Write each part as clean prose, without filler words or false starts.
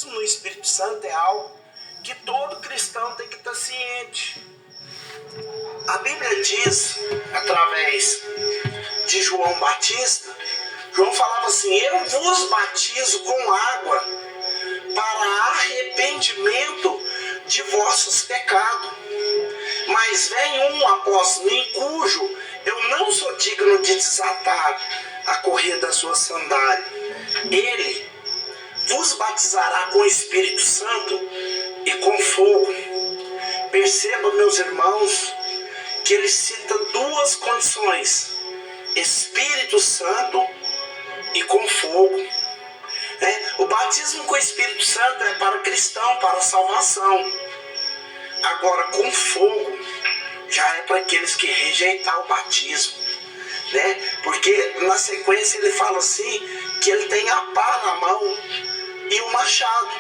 no Espírito Santo é algo que todo cristão tem que estar ciente. A Bíblia diz, através de João Batista, João falava assim: eu vos batizo com água para arrependimento de vossos pecados, mas vem um após mim, cujo eu não sou digno de desatar a correia da sua sandália. Ele vos batizará com o Espírito Santo e com fogo. Perceba, meus irmãos, que ele cita duas condições: Espírito Santo e com fogo. O batismo com o Espírito Santo é para o cristão, para a salvação. Agora, com fogo já é para aqueles que rejeitar o batismo, porque na sequência ele fala assim, que ele tem a pá na mão e o machado,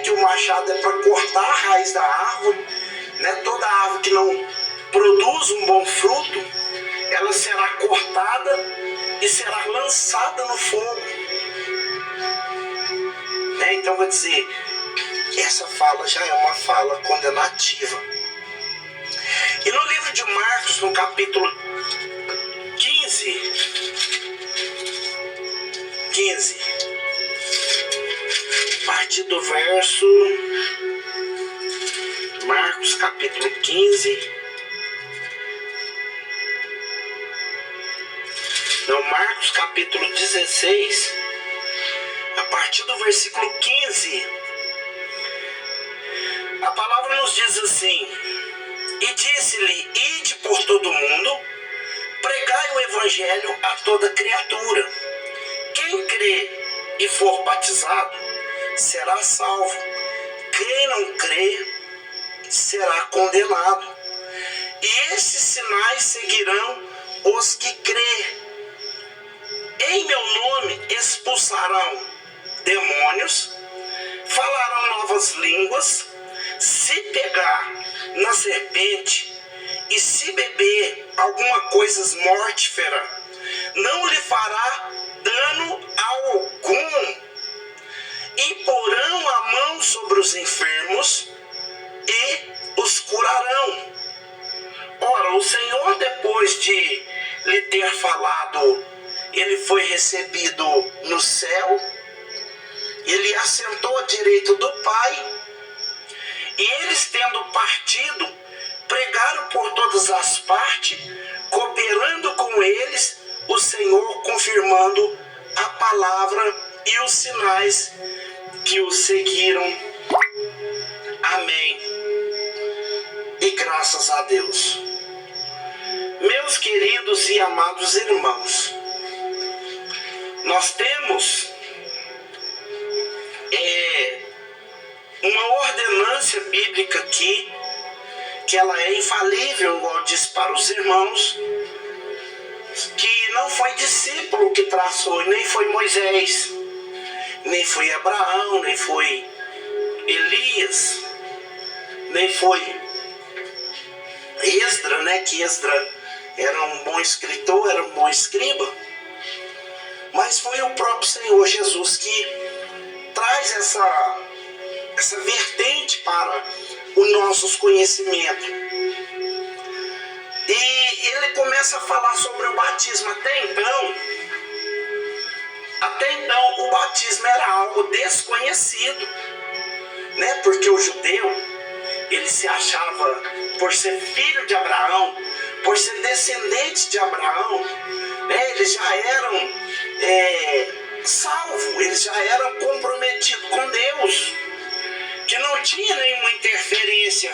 que o machado é para cortar a raiz da árvore, toda árvore que não produz um bom fruto, ela será cortada e será lançada no fogo. Então, vou dizer, essa fala já é uma fala condenativa. E no livro de Marcos, no capítulo 15, a partir do verso, Marcos capítulo 15, Marcos capítulo 16, a partir do versículo 15, a palavra nos diz assim: e disse-lhe, ide por todo o mundo, pregai o evangelho a toda criatura. Quem crê e for batizado será salvo. Quem não crê será condenado. E esses sinais seguirão os que crê. Em meu nome expulsarão demônios, falarão novas línguas, se pegar na serpente e se beber alguma coisa mortífera, não lhe fará dano algum. E porão a mão sobre os enfermos e os curarão. Ora, o Senhor, depois de lhe ter falado, ele foi recebido no céu, ele assentou à direita do Pai, e eles, tendo partido, pregaram por todas as partes, cooperando com eles, o Senhor confirmando a palavra e os sinais que o seguiram. Amém. E graças a Deus. Meus queridos e amados irmãos, nós temos uma ordenância bíblica aqui, que ela é infalível, igual disse para os irmãos, que não foi discípulo que traçou, nem foi Moisés, nem foi Abraão, nem foi Elias, nem foi Esdra, que Esdra era um bom escritor, era um bom escriba, mas foi o próprio Senhor Jesus que traz essa vertente para os nossos conhecimentos. E ele começa a falar sobre o batismo. Até então o batismo era algo desconhecido, porque o judeu, ele se achava, por ser filho de Abraão, por ser descendente de Abraão, eles já eram salvos, eles já eram comprometidos com Deus, que não tinha nenhuma interferência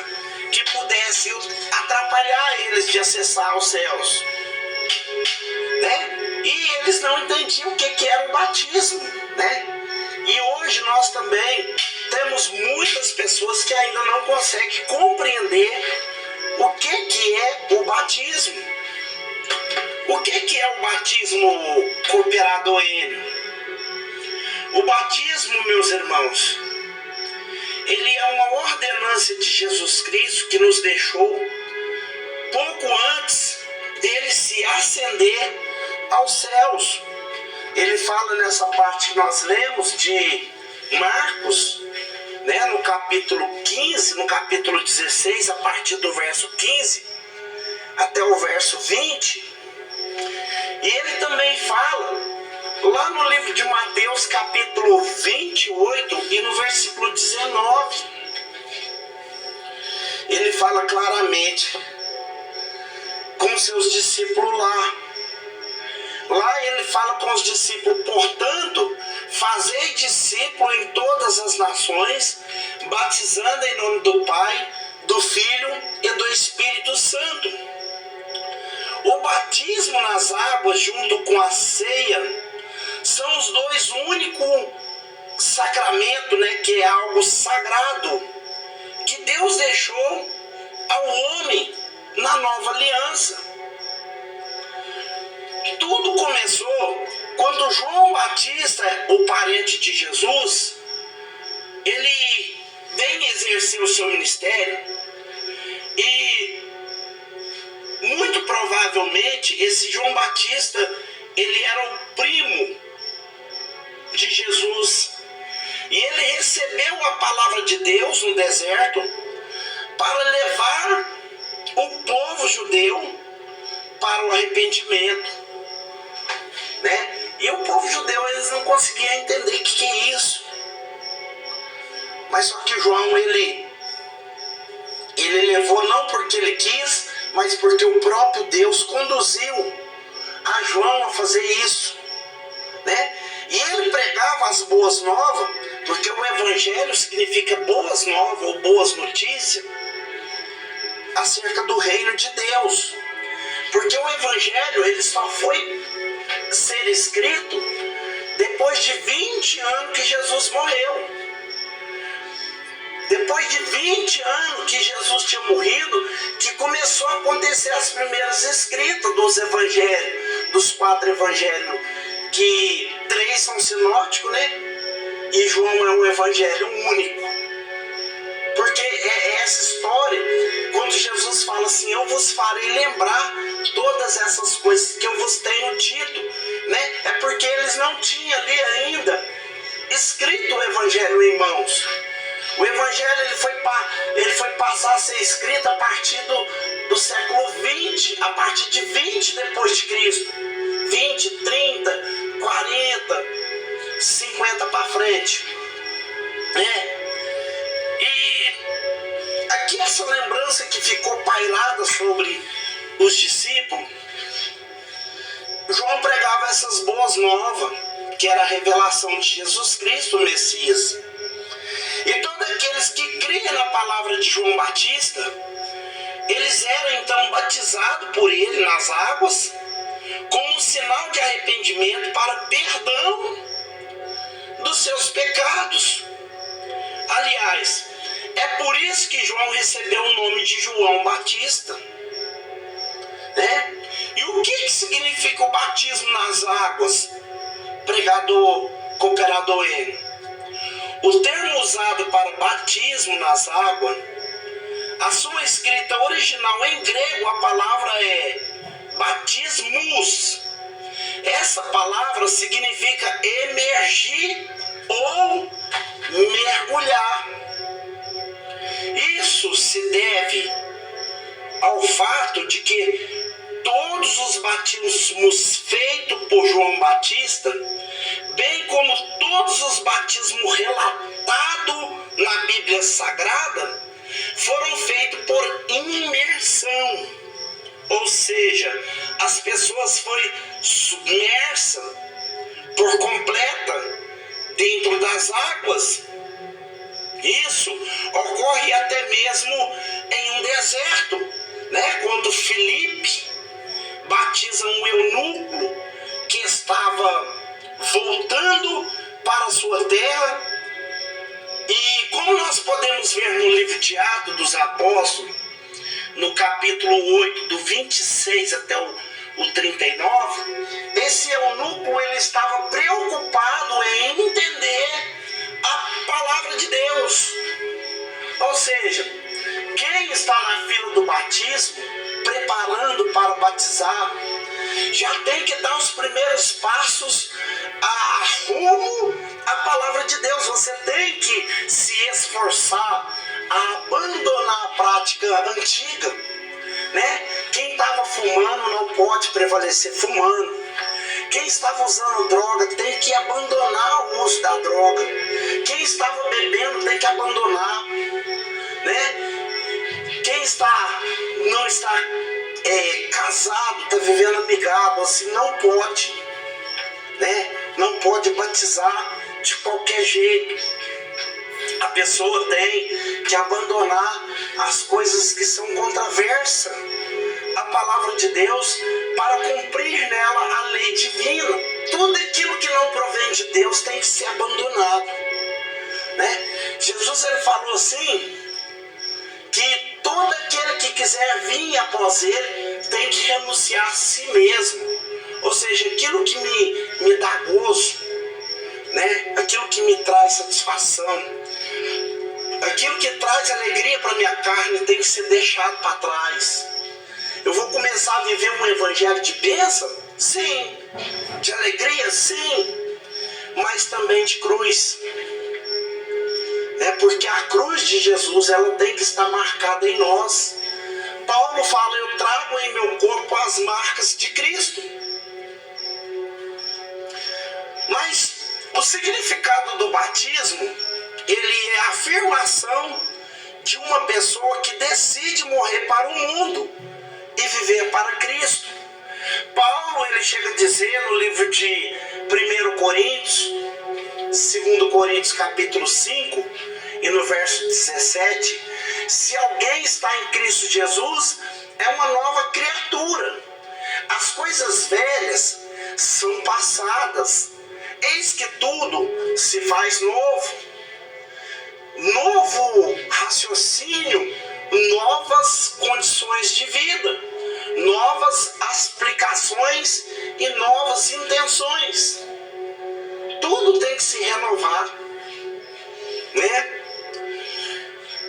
que pudesse atrapalhar eles de acessar os céus, E eles não entendiam o que era o batismo, E hoje nós também temos muitas pessoas que ainda não conseguem compreender o que é o batismo. O que é o batismo cooperadoenio? O batismo, meus irmãos, ele é uma ordenança de Jesus Cristo que nos deixou pouco antes dele se ascender aos céus. Ele fala nessa parte que nós lemos de Marcos, né, no capítulo 15, no capítulo 16, a partir do verso 15 até o verso 20, e ele também fala lá no livro de Mateus, capítulo 28 e no versículo 19, ele fala claramente com seus discípulos lá. Lá ele fala com os discípulos: portanto, fazei discípulo em todas as nações, batizando em nome do Pai, do Filho e do Espírito Santo. O batismo nas águas junto com a ceia são os dois únicos sacramentos, né, que é algo sagrado, que Deus deixou ao homem na nova aliança. Tudo começou quando João Batista, o parente de Jesus, ele vem exercer o seu ministério e muito provavelmente esse João Batista, ele era o primo de Jesus, e ele recebeu a palavra de Deus no deserto para levar o povo judeu para o arrependimento, né? E o povo judeu, eles não conseguiam entender o que é isso. Mas só que João, ele levou não porque ele quis, mas porque o próprio Deus conduziu a João a fazer isso, né? E ele pregava as boas novas, porque o evangelho significa boas novas ou boas notícias acerca do reino de Deus. Porque o evangelho, ele só foi ser escrito depois de 20 anos que Jesus morreu. Depois de 20 anos que Jesus tinha morrido, que começou a acontecer as primeiras escritas dos evangelhos, dos 4 evangelhos, que 3 são sinóticos, né? E João é um evangelho único. Porque é essa história, quando Jesus fala assim: eu vos farei lembrar todas essas coisas que eu vos tenho dito, né? É porque eles não tinham ali ainda escrito o evangelho em mãos. O evangelho ele foi passar a ser escrito a partir do século 20, a partir de 20 depois de Cristo. 20, 30, 40, 50 para frente. E aqui essa lembrança que ficou pairada sobre os discípulos, João pregava essas boas novas, que era a revelação de Jesus Cristo, o Messias. E todos aqueles que criam na palavra de João Batista, eles eram então batizados por ele nas águas, como um sinal de arrependimento para perdão dos seus pecados. Aliás, é por isso que João recebeu o nome de João Batista, né? E o que significa o batismo nas águas? Pregador, cooperador N. O termo usado para batismo nas águas, a sua escrita original em grego, a palavra é batismus. Essa palavra significa emergir ou mergulhar. Isso se deve ao fato de que todos os batismos feitos por João Batista, bem como todos os batismos relatados na Bíblia Sagrada, foram feitos por imersão. Ou seja, as pessoas foram submersas por completa dentro das águas. Isso ocorre até mesmo em um deserto, né? Quando Filipe batiza um eunuco que estava voltando para a sua terra. E como nós podemos ver no livro de Atos dos Apóstolos, no capítulo 8, do 26 até o 39, esse eunuco ele estava preocupado em entender a palavra de Deus. Ou seja, quem está na fila do batismo, preparando para batizar, já tem que dar os primeiros passos a rumo a palavra de Deus. Você tem que se esforçar a abandonar a prática antiga, né? Quem estava fumando não pode prevalecer fumando. Quem estava usando droga tem que abandonar o uso da droga. Quem estava bebendo tem que abandonar, né? Quem não está casado, está vivendo amigado, assim, não pode, né? Não pode batizar de qualquer jeito. A pessoa tem que abandonar as coisas que são controversas à palavra de Deus para cumprir nela a lei divina. Tudo aquilo que não provém de Deus tem que ser abandonado, né? Jesus, ele falou assim, que todo aquele que quiser vir após ele tem que renunciar a si mesmo. Ou seja, aquilo que me dá gozo, né? Aquilo que me traz satisfação, aquilo que traz alegria para minha carne tem que ser deixado para trás. Eu vou começar a viver um evangelho de bênção? Sim. De alegria? Sim. Mas também de cruz. Porque a cruz de Jesus, ela tem que estar marcada em nós. Paulo fala, eu trago em meu corpo as marcas de Cristo. Mas o significado do batismo, ele é a afirmação de uma pessoa que decide morrer para o mundo e viver para Cristo. Paulo, ele chega a dizer no livro de 1 Coríntios, 2 Coríntios capítulo 5, e no verso 17, se alguém está em Cristo Jesus, é uma nova criatura. As coisas velhas são passadas, eis que tudo se faz novo. Novo raciocínio, novas condições de vida, novas explicações e novas intenções. Tudo tem que se renovar, né?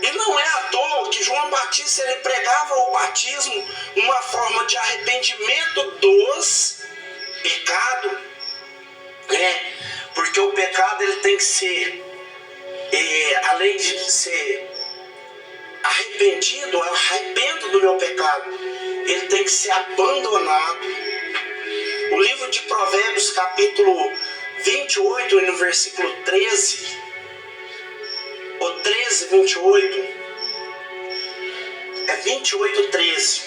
E não é à toa que João Batista, ele pregava o batismo uma forma de arrependimento dos pecados, né? Porque o pecado, ele tem que ser, além de ser arrependido, eu arrependo do meu pecado, ele tem que ser abandonado. O livro de Provérbios capítulo 28, no versículo 13, ou 13, 28, 28, 13.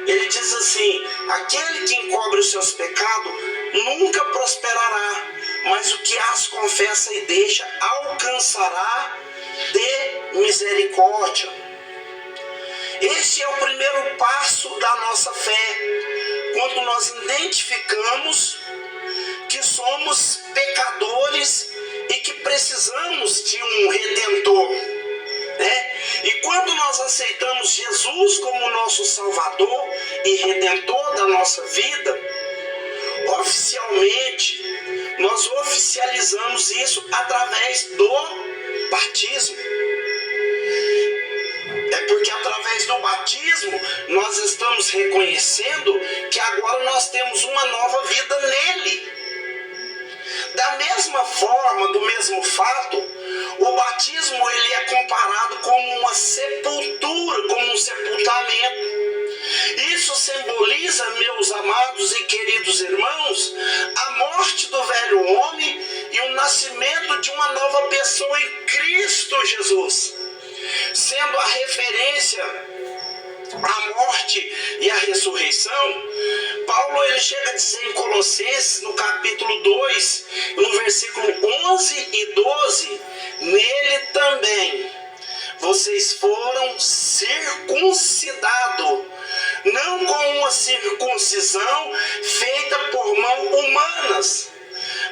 Ele diz assim, aquele que encobre os seus pecados nunca prosperará, mas o que as confessa e deixa alcançará de misericórdia. Este é o primeiro passo da nossa fé, quando nós identificamos que somos pecadores e que precisamos de um Redentor, né? E quando nós aceitamos Jesus como nosso Salvador e Redentor da nossa vida, oficialmente, nós oficializamos isso através do batismo. É porque através do batismo nós estamos reconhecendo que agora nós temos uma nova vida nele. Da mesma forma, do mesmo fato, o batismo, ele é comparado como uma sepultura, como um sepultamento. Isso simboliza, meus amados e queridos irmãos, a morte do velho homem e o nascimento de uma nova pessoa em Cristo Jesus, sendo a referência à morte e à ressurreição. Paulo, ele chega a dizer em Colossenses, no capítulo 2, no versículo 11 e 12, nele também vocês foram circuncidados, não com uma circuncisão feita por mãos humanas,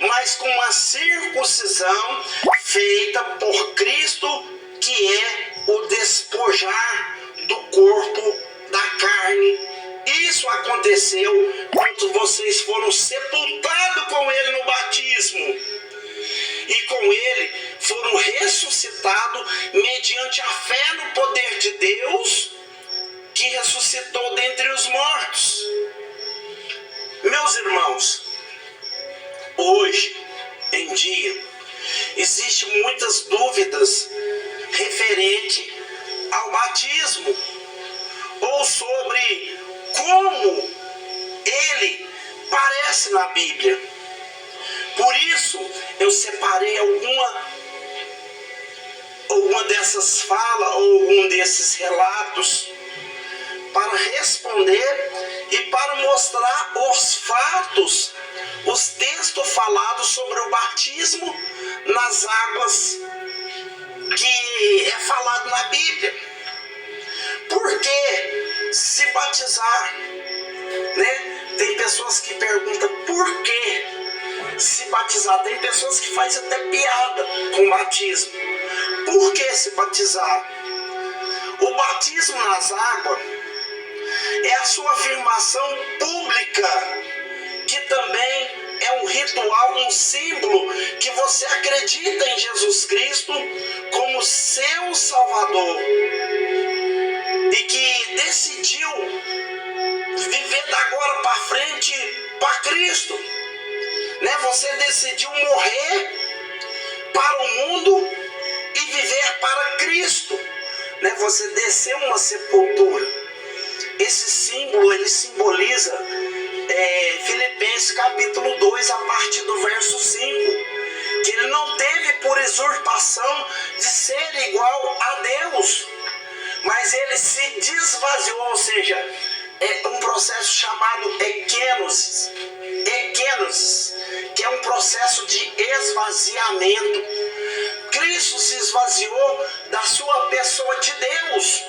mas com uma circuncisão feita por Cristo, que é o despojar do corpo da carne. Isso aconteceu quando vocês foram sepultados com ele no batismo, e com ele foram ressuscitados mediante a fé no poder de Deus, que ressuscitou dentre os mortos. Meus irmãos, hoje em dia existem muitas dúvidas referente ao batismo, ou sobre como ele parece na Bíblia. Por isso eu separei alguma dessas falas ou algum desses relatos para responder e para mostrar os fatos, os textos falados sobre o batismo nas águas que é falado na Bíblia. Por que se batizar? Né? Tem pessoas que perguntam por que se batizar. Tem pessoas que fazem até piada com o batismo. Por que se batizar? O batismo nas águas é a sua afirmação pública, que também é um ritual, um símbolo que você acredita em Jesus Cristo como seu Salvador e que decidiu viver da agora para frente para Cristo, né? Você decidiu morrer para o mundo e viver para Cristo, né? Você desceu uma sepultura. Esse símbolo, ele simboliza Filipenses capítulo 2, a partir do verso 5, que ele não teve por usurpação de ser igual a Deus, mas ele se desvaziou, ou seja, é um processo chamado ekenosis, que é um processo de esvaziamento. Cristo se esvaziou da sua pessoa de Deus.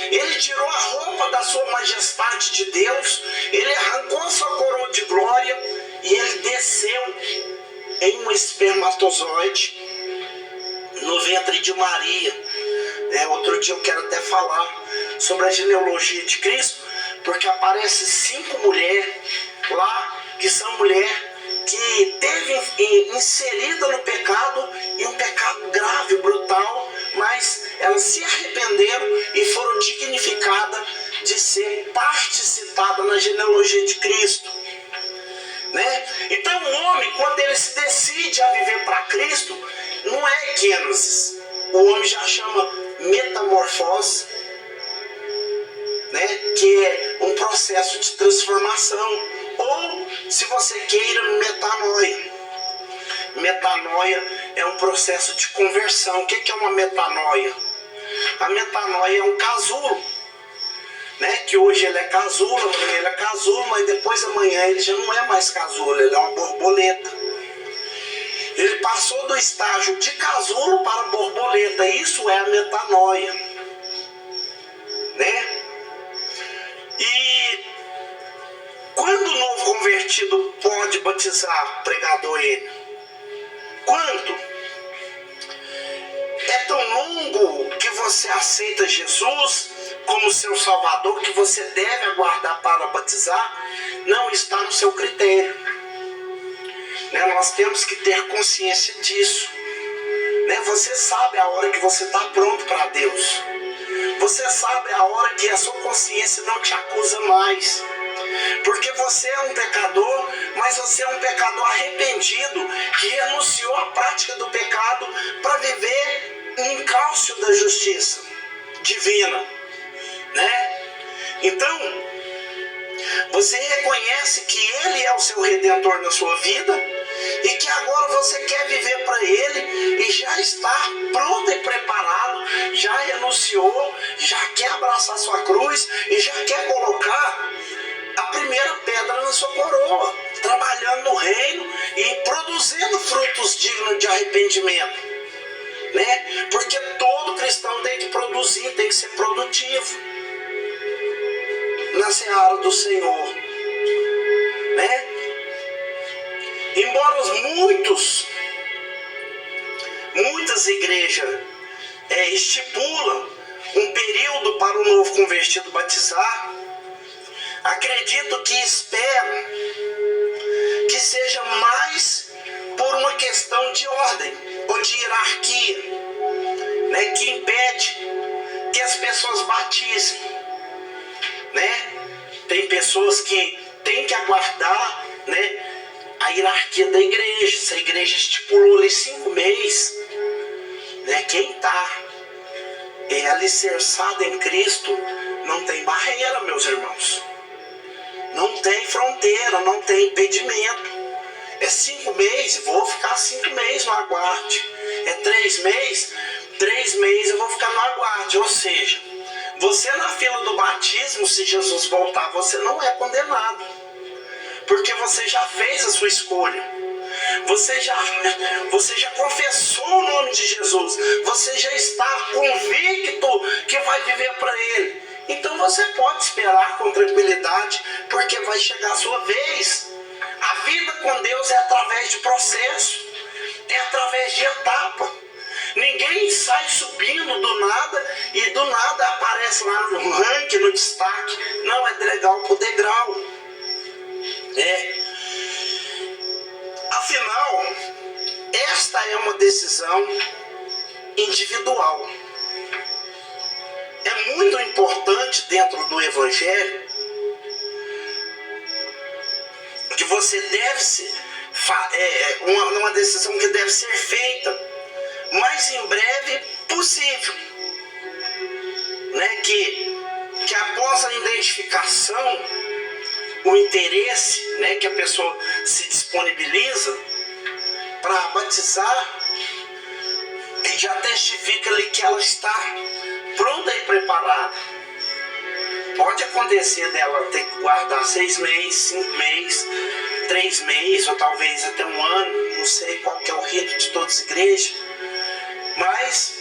Ele tirou a roupa da sua majestade de Deus, ele arrancou a sua coroa de glória e ele desceu em um espermatozoide no ventre de Maria. Outro dia eu quero até falar sobre a genealogia de Cristo, porque aparece 5 mulheres lá, que são mulheres que teve inserida no pecado, e um pecado grave, brutal, mas elas se arrependeram e foram dignificadas de ser participadas na genealogia de Cristo, né? Então o homem, quando ele se decide a viver para Cristo, não é ekenosis, o homem já chama metamorfose, né? Que é um processo de transformação, ou, se você queira, metanoia. Metanoia é um processo de conversão. O que é uma metanoia? A metanoia é um casulo, né? Que hoje ele é casulo, amanhã ele é casulo, mas depois amanhã ele já não é mais casulo, ele é uma borboleta. Ele passou do estágio de casulo para borboleta. Isso é a metanoia, né? E quando o novo convertido pode batizar, pregador ele? Quando é tão longo que você aceita Jesus como seu Salvador, que você deve aguardar para batizar, não está no seu critério, né? Nós temos que ter consciência disso, né? Você sabe a hora que você está pronto para Deus. Você sabe a hora que a sua consciência não te acusa mais. Porque você é um pecador, mas você é um pecador arrependido, que renunciou à prática do pecado para viver um encalço da justiça divina, né? Então, você reconhece que Ele é o seu Redentor na sua vida e que agora você quer viver para Ele e já está pronto e preparado, já renunciou, já quer abraçar sua cruz e já quer colocar a primeira pedra na sua coroa, trabalhando no reino e produzindo frutos dignos de arrependimento, né? Porque todo cristão tem que produzir, tem que ser produtivo na seara do Senhor, né? Embora muitas igrejas estipulam um período para o novo convertido batizar, acredito que espero que seja mais por uma questão de ordem ou de hierarquia, né, que impede que as pessoas batizem, né? Tem pessoas que têm que aguardar, né, a a hierarquia da igreja. Se a igreja estipulou ali 5 meses, né, quem está alicerçado em Cristo não tem barreira, meus irmãos. Não tem fronteira, não tem impedimento. É 5 meses, vou ficar 5 meses no aguarde. É 3 meses, 3 meses eu vou ficar no aguarde. Ou seja, você na fila do batismo, se Jesus voltar, você não é condenado. Porque você já fez a sua escolha. Você já confessou o nome de Jesus. Você já está convicto que vai viver para Ele. Então você pode esperar com tranquilidade, porque vai chegar a sua vez. A vida com Deus é através de processo, é através de etapa. Ninguém sai subindo do nada e do nada aparece lá no ranking, no destaque. Não, é degrau por degrau. Afinal, esta é uma decisão individual. É muito importante dentro do Evangelho que você deve uma decisão que deve ser feita mais em breve possível, né? Que após a identificação, o interesse, né, que a pessoa se disponibiliza para batizar, já testifica ali que ela está pronta e preparada. Pode acontecer dela ter que guardar 6 meses, 5 meses, 3 meses, ou talvez até 1 ano, não sei qual que é o rito de todas as igrejas, mas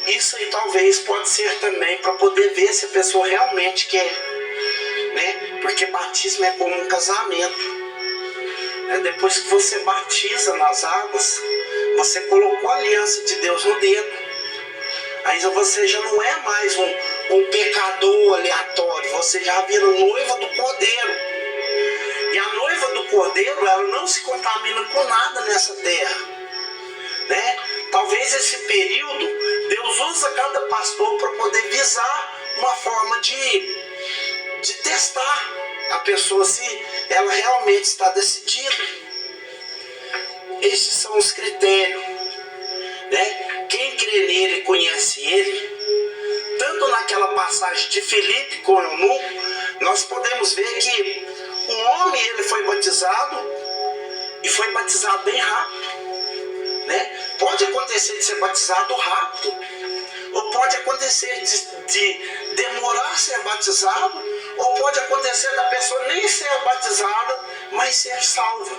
isso aí talvez pode ser também para poder ver se a pessoa realmente quer, né? Porque batismo é como um casamento. Depois que você batiza nas águas, você colocou a aliança de Deus no dedo. Aí você já não é mais um pecador aleatório, você já vira noiva do Cordeiro. E a noiva do Cordeiro, ela não se contamina com nada nessa terra, né? Talvez esse período, Deus usa cada pastor para poder visar uma forma de testar a pessoa se ela realmente está decidida. Estes são os critérios, né? Quem crê nele conhece ele. Tanto naquela passagem de Filipe com Eunuco, nós podemos ver que um homem ele foi batizado e foi batizado bem rápido, né? Pode acontecer de ser batizado rápido, ou pode acontecer de demorar a ser batizado, ou pode acontecer da pessoa nem ser batizada, mas ser salva,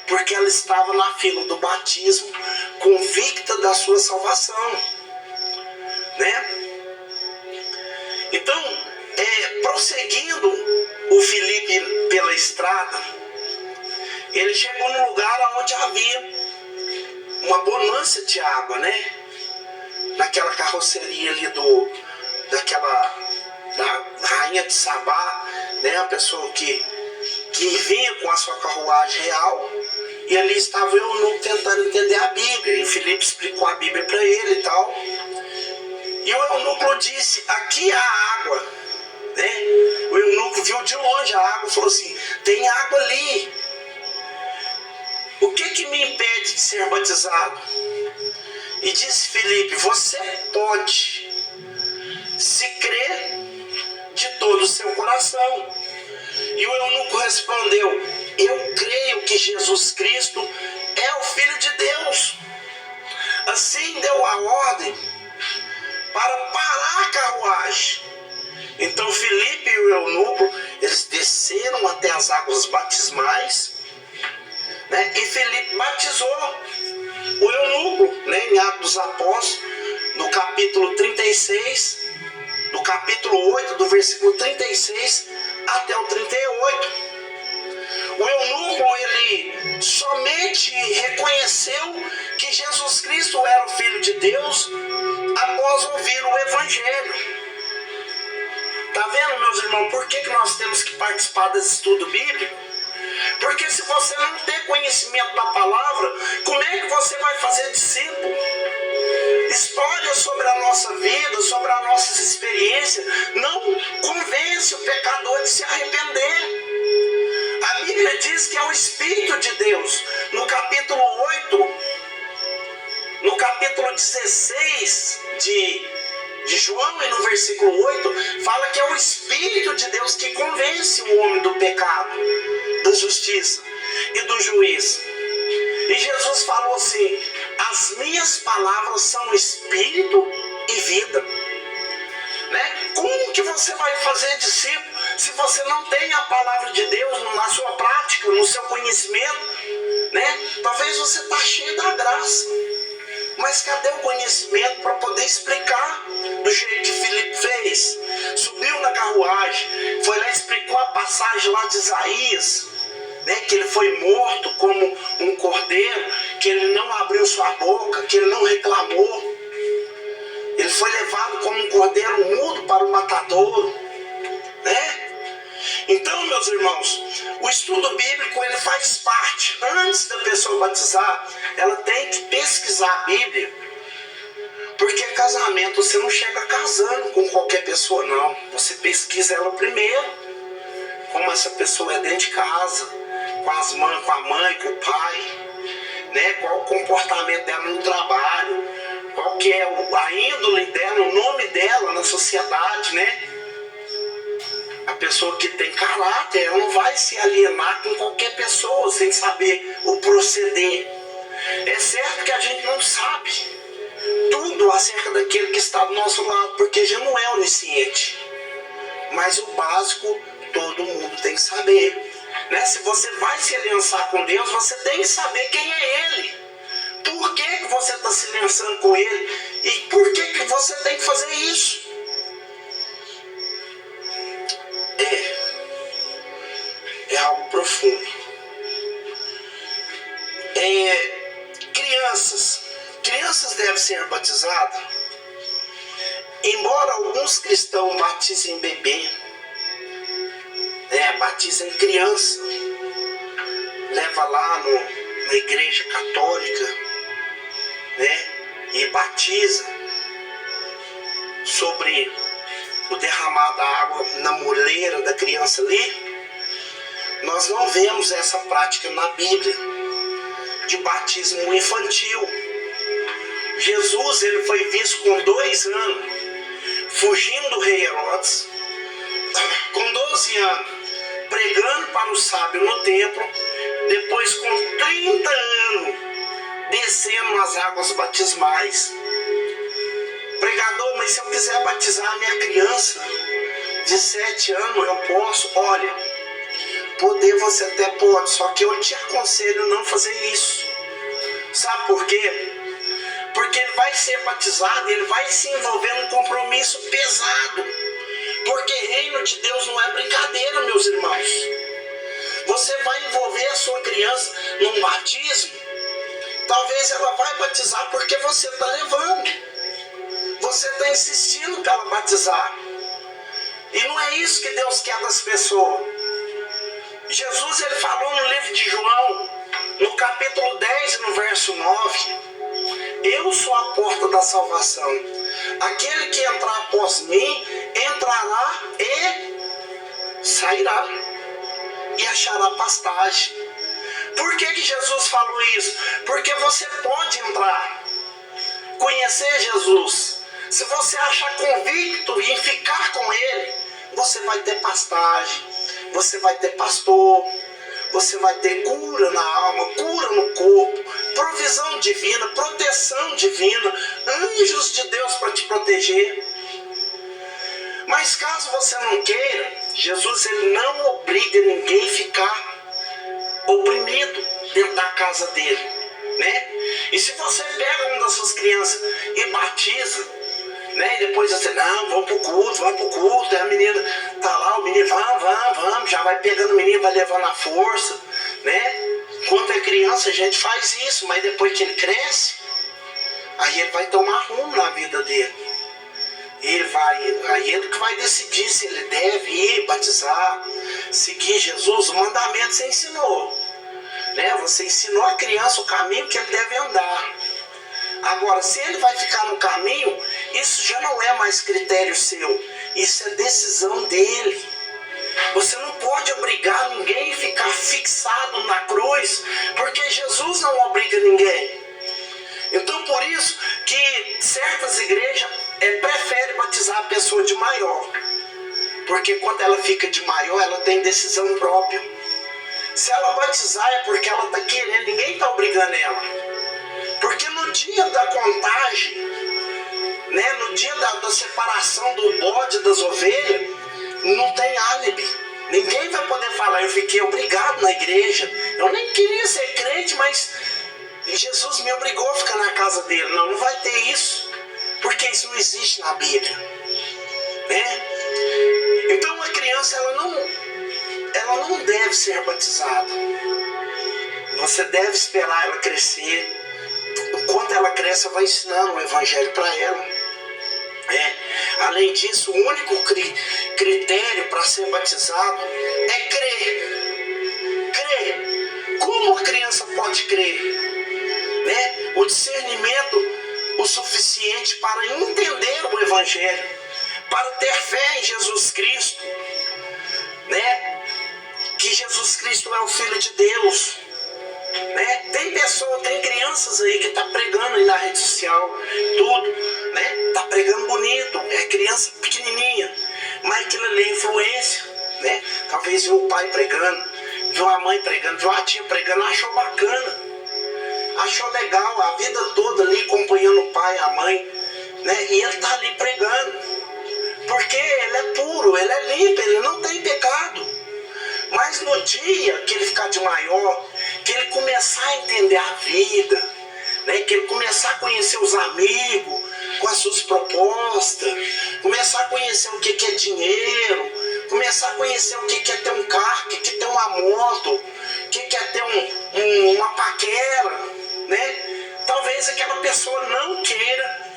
porque ela estava na fila do batismo, convicta da sua salvação, né? Então, prosseguindo o Filipe pela estrada, ele chegou num lugar onde havia uma bonança de água, né? Naquela carroceria ali da rainha de Sabá, né? A pessoa que vinha com a sua carruagem real, e ali estava o eunuco tentando entender a Bíblia, e Filipe explicou a Bíblia para ele e tal. E o eunuco disse: aqui há água, né? O eunuco viu de longe a água e falou assim: tem água ali. O que me impede de ser batizado? E disse Filipe: você pode, se crer de todo o seu coração. E o eunuco respondeu: eu creio que Jesus Cristo é o Filho de Deus. Assim deu a ordem para parar a carruagem. Então Filipe e o eunuco, eles desceram até as águas batismais, né? E Filipe batizou o eunuco, né? Em Atos dos Apóstolos, no capítulo 36, no capítulo 8, do versículo 36 até o 38. O eunuco, ele somente reconheceu que Jesus Cristo era o Filho de Deus após ouvir o Evangelho. Tá vendo, meus irmãos, por que nós temos que participar desse estudo bíblico? Porque se você não tem conhecimento da palavra, como é que você vai fazer discípulo? Histórias sobre a nossa vida, sobre as nossas experiências, não convence o pecador de se arrepender. A Bíblia diz que é o Espírito de Deus, no capítulo 8, no capítulo 16 de João e no versículo 8, fala que é o Espírito de Deus que convence o homem do pecado, da justiça e do juízo. E Jesus falou assim: as minhas palavras são espírito e vida. Né? Como que você vai fazer discípulo se você não tem a palavra de Deus na sua prática, no seu conhecimento? Né? Talvez você está cheio da graça, mas cadê o conhecimento para poder explicar do jeito que Filipe fez? Subiu na carruagem, foi lá e explicou a passagem lá de Isaías, né, que ele foi morto como um cordeiro, que ele não abriu sua boca, que ele não reclamou. Ele foi levado como um cordeiro mudo para o matadouro, né? Então, meus irmãos, o estudo bíblico ele faz parte. Antes da pessoa batizar, ela tem que pesquisar a Bíblia, porque casamento você não chega casando com qualquer pessoa, não. Você pesquisa ela primeiro, como essa pessoa é dentro de casa, com a mãe, com o pai, né? Qual o comportamento dela no trabalho, qual que é a índole dela, o nome dela na sociedade, né? A pessoa que tem caráter, ela não vai se alienar com qualquer pessoa sem saber o proceder. É certo que a gente não sabe tudo acerca daquele que está do nosso lado, porque já não é onisciente. Mas o básico todo mundo tem que saber. Né? Se você vai se aliançar com Deus, você tem que saber quem é Ele. Por que você está se aliançando com Ele? E por que você tem que fazer isso? É algo profundo. Crianças devem ser batizadas. Embora alguns cristãos batizem bebê, batizem criança, leva lá na igreja católica, né, e batiza sobre o derramar da água na moleira da criança ali. Nós não vemos essa prática na Bíblia de batismo infantil. Jesus ele foi visto com 2 anos fugindo do rei Herodes, com 12 anos pregando para os sábios no templo, depois com 30 anos descendo nas águas batismais. Pregador, mas se eu quiser batizar a minha criança de 7 anos, eu posso? Olha, poder você até pode, só que eu te aconselho não fazer isso. Sabe por quê? Porque ele vai ser batizado, ele vai se envolver num compromisso pesado. Porque reino de Deus não é brincadeira, meus irmãos. Você vai envolver a sua criança num batismo, talvez ela vai batizar porque você está levando. Você está insistindo para ela batizar. E não é isso que Deus quer das pessoas. Jesus ele falou no livro de João, no capítulo 10, no verso 9, eu sou a porta da salvação. Aquele que entrar após mim, entrará e sairá, e achará pastagem. Por que Jesus falou isso? Porque você pode entrar, conhecer Jesus. Se você achar convicto em ficar com Ele, você vai ter pastagem, você vai ter pastor, você vai ter cura na alma, cura no corpo, provisão divina, proteção divina, anjos de Deus para te proteger. Mas caso você não queira, Jesus ele não obriga ninguém a ficar oprimido dentro da casa dele, né? E se você pega uma das suas crianças e batiza, né? E depois você, não, vamos pro culto, e a menina tá lá, o menino, vamos, já vai pegando o menino, vai levando a força, né? Quando é criança a gente faz isso, mas depois que ele cresce, aí ele vai tomar rumo na vida dele. Aí ele que vai decidir se ele deve ir batizar, seguir Jesus. O mandamento você ensinou, né? Você ensinou a criança o caminho que ele deve andar. Agora, se ele vai ficar no caminho, isso já não é mais critério seu, isso é decisão dele. Você não pode obrigar ninguém a ficar fixado na cruz, porque Jesus não obriga ninguém. Então por isso que certas igrejas preferem batizar a pessoa de maior, porque quando ela fica de maior, ela tem decisão própria. Se ela batizar é porque ela está querendo, ninguém está obrigando ela. Porque no dia da contagem, né, no dia da separação do bode das ovelhas, não tem álibi. Ninguém vai poder falar, eu fiquei obrigado na igreja, eu nem queria ser crente, mas Jesus me obrigou a ficar na casa dele. Não, não vai ter isso, porque isso não existe na Bíblia, né? Então a criança ela não deve ser batizada. Você deve esperar ela crescer. Enquanto ela cresce, vai ensinando o evangelho para ela. Além disso, o único critério para ser batizado é crer. Crer. Como a criança pode crer? Né? O discernimento o suficiente para entender o evangelho, para ter fé em Jesus Cristo, né? Que Jesus Cristo é o Filho de Deus, né? Tem crianças aí que tá pregando aí na rede social, tudo, né? Tá pregando bonito, é criança pequenininha, mas aquilo ali é influência, né? Talvez viu o pai pregando, viu a mãe pregando, viu a tia pregando, achou bacana, achou legal, a vida toda ali acompanhando o pai, a mãe, né? E ele tá ali pregando, porque ele é puro, ele é limpo, ele não tem pecado. Mas no dia que ele ficar de maior, que ele começar a entender a vida, né? Que ele começar a conhecer os amigos com as suas propostas, começar a conhecer o que é dinheiro, começar a conhecer o que é ter um carro, o que é ter uma moto, o que é ter uma paquera, né? Talvez aquela pessoa não queira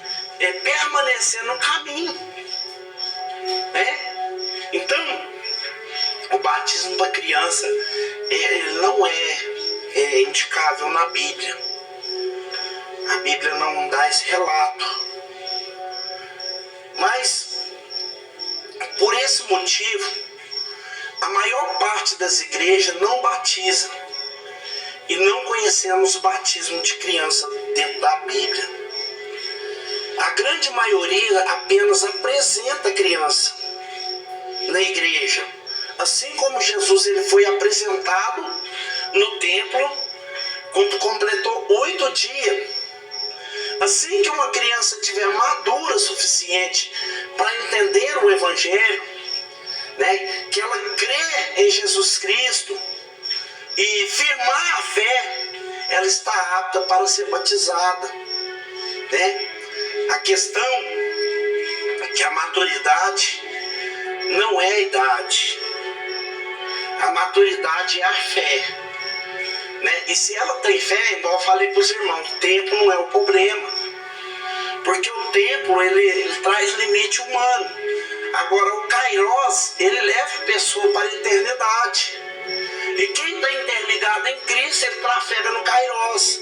permanecer no caminho, né? Então, o batismo da criança ele não é indicável na Bíblia. A Bíblia não dá esse relato. Mas, por esse motivo, a maior parte das igrejas não batiza. E não conhecemos o batismo de criança dentro da Bíblia. A grande maioria apenas apresenta a criança na igreja. Assim como Jesus ele foi apresentado no templo quando completou 8 dias. Assim que uma criança estiver madura o suficiente para entender o evangelho, né, que ela crê em Jesus Cristo e firmar a fé, ela está apta para ser batizada, né? A questão é que a maturidade não é a idade. A maturidade é a fé, né? E se ela tem fé, igual eu falei para os irmãos, o tempo não é o problema, porque o tempo ele traz limite humano. Agora o Kairos, ele leva a pessoa para a eternidade, e quem está interligado em Cristo, ele trafega no Kairos.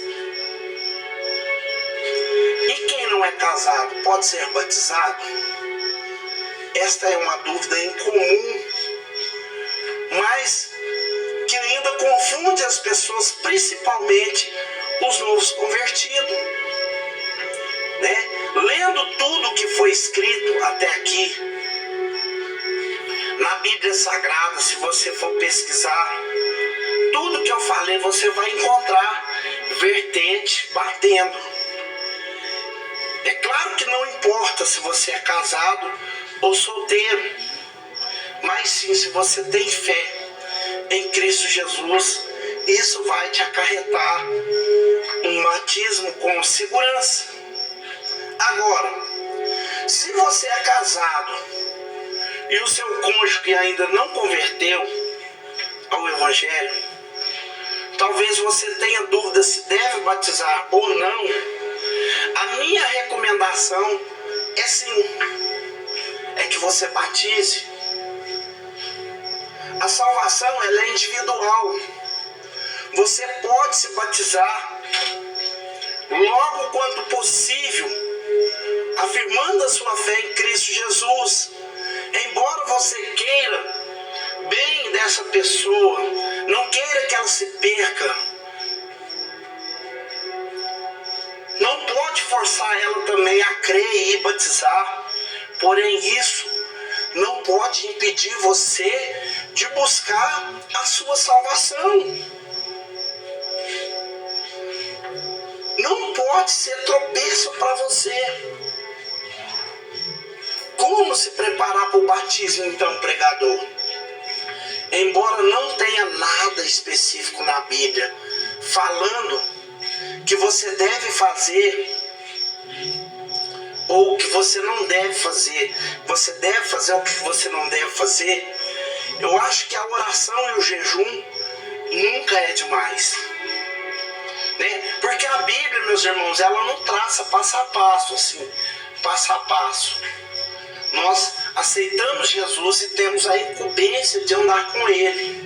E quem não é casado pode ser batizado? Esta é uma dúvida incomum, mas que ainda confunde as pessoas, principalmente os novos convertidos, né? Lendo tudo que foi escrito até aqui na Bíblia Sagrada, se você for pesquisar tudo que eu falei, você vai encontrar vertente batendo. É claro que não importa se você é casado ou solteiro, mas sim, se você tem fé em Cristo Jesus, isso vai te acarretar um batismo com segurança. Agora, se você é casado e o seu cônjuge ainda não converteu ao Evangelho, talvez você tenha dúvida se deve batizar ou não. A minha recomendação é sim, é que você batize. A salvação ela é individual. Você pode se batizar logo quanto possível, afirmando a sua fé em Cristo Jesus. Embora você queira, bem dessa pessoa, não queira que ela se perca. Não pode forçar ela também a crer e batizar. Porém, isso não pode impedir você de buscar a sua salvação. Não pode ser tropeço para você. Como se preparar para o batismo, então, pregador? Embora não tenha nada específico na Bíblia falando que você deve fazer ou que você não deve fazer, você deve fazer o que você não deve fazer, eu acho que a oração e o jejum nunca é demais, né? Porque a Bíblia, meus irmãos, ela não traça passo a passo, assim, passo a passo. Nós aceitamos Jesus e temos a incumbência de andar com Ele,